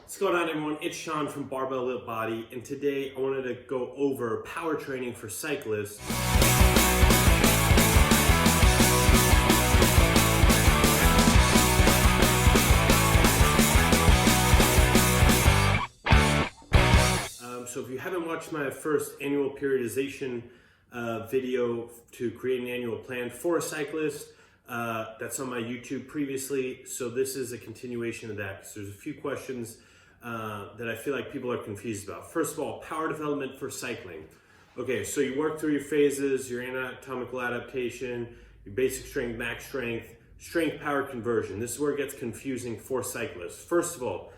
What's going on, everyone? It's Sean from Barbell Built Body, and today I wanted to go over power training for cyclists. So if you haven't watched my first annual periodization video to create an annual plan for a cyclist, that's on my YouTube previously. So this is a continuation of that because there's a few questions that I feel like people are confused about. First of all, power development for cycling. Okay, so you work through your phases, your anatomical adaptation, your basic strength, max strength, strength power conversion. This is where it gets confusing for cyclists. First of all,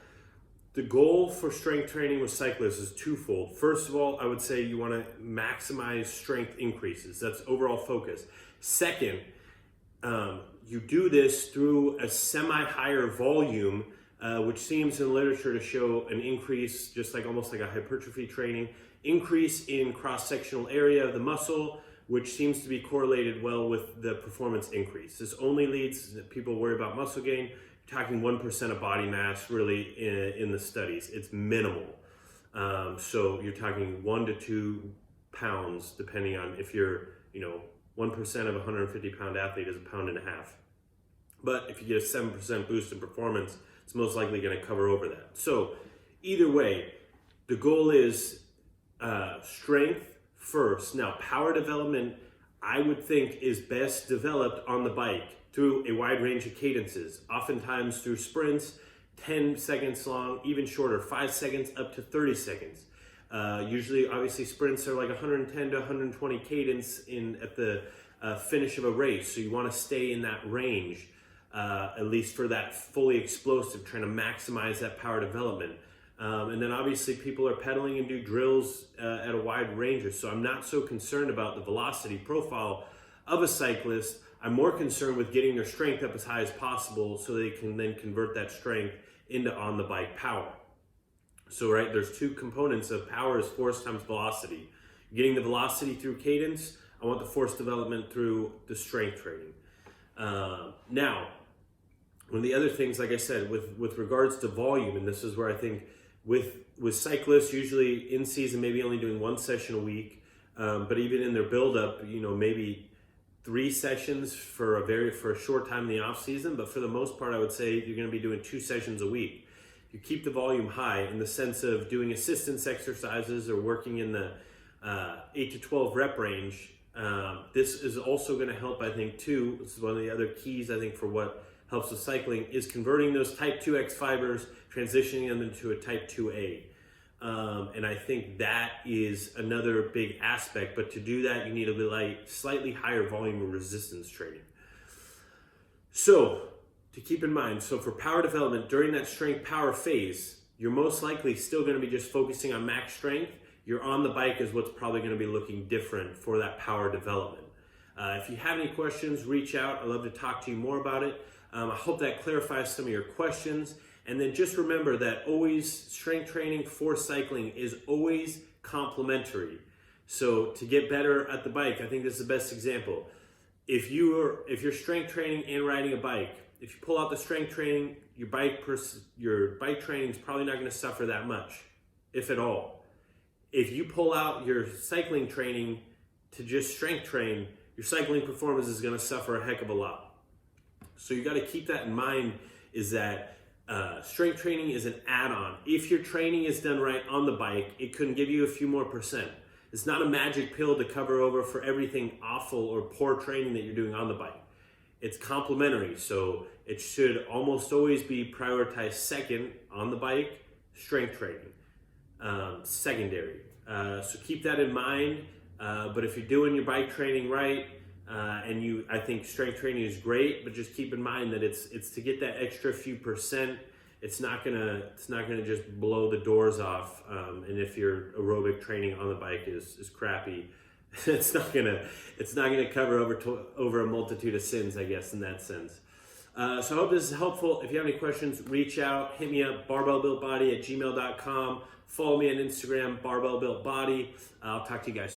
the goal for strength training with cyclists is twofold. First of all, I would say you want to maximize strength increases. That's overall focus. Second, you do this through a semi-higher volume, which seems in the literature to show an increase, just like almost like a hypertrophy training, increase in cross-sectional area of the muscle, which seems to be correlated well with the performance increase. This only leads people worry about muscle gain. You're talking 1% of body mass really in the studies. It's minimal. So you're talking 1 to 2 pounds, depending on if you're, 1% of a 150-pound athlete is 1.5 pounds. But if you get a 7% boost in performance, it's most likely going to cover over that. So either way, the goal is strength first. Now, power development, I would think, is best developed on the bike through a wide range of cadences, oftentimes through sprints, 10 seconds long, even shorter, 5 seconds up to 30 seconds. Usually, obviously, sprints are like 110 to 120 cadence at the finish of a race. So you want to stay in that range, at least for that fully explosive, trying to maximize that power development. And then obviously people are pedaling and do drills at a wide range. So I'm not so concerned about the velocity profile of a cyclist. I'm more concerned with getting their strength up as high as possible so they can then convert that strength into on-the-bike power. So, right, there's two components of power is force times velocity. Getting the velocity through cadence, I want the force development through the strength training. Now, one of the other things, like I said, with regards to volume, and this is where I think with cyclists, usually in season, maybe only doing 1 session a week, but even in their build-up, maybe 3 sessions for a short time in the off season, but for the most part, I would say you're going to be doing 2 sessions a week. You keep the volume high in the sense of doing assistance exercises or working in the 8 to 12 rep range. This is also going to help, I think, too. This is one of the other keys, I think, for what helps with cycling is converting those type 2X fibers, transitioning them into a type 2A. And I think that is another big aspect, but to do that, you need a slightly higher volume of resistance training. So, to keep in mind, so for power development, during that strength power phase, you're most likely still going to be just focusing on max strength. Your on the bike is what's probably going to be looking different for that power development. If you have any questions, reach out. I'd love to talk to you more about it. I hope that clarifies some of your questions. And then just remember that always strength training for cycling is always complementary. So to get better at the bike, I think this is the best example. If you're strength training and riding a bike, if you pull out the strength training, your bike training is probably not going to suffer that much, if at all. If you pull out your cycling training to just strength train, your cycling performance is going to suffer a heck of a lot. So you got to keep that in mind, is that strength training is an add-on. If your training is done right on the bike, it can give you a few more %. It's not a magic pill to cover over for everything awful or poor training that you're doing on the bike. It's complementary, so it should almost always be prioritized second on the bike, strength training, secondary. So keep that in mind, but if you're doing your bike training right, I think strength training is great, but just keep in mind that it's to get that extra few %. It's not gonna just blow the doors off. And if your aerobic training on the bike is crappy, it's not gonna cover over a multitude of sins, I guess, in that sense. So I hope this is helpful. If you have any questions, reach out, hit me up, barbellbuiltbody@gmail.com. Follow me on Instagram, barbellbuiltbody. I'll talk to you guys.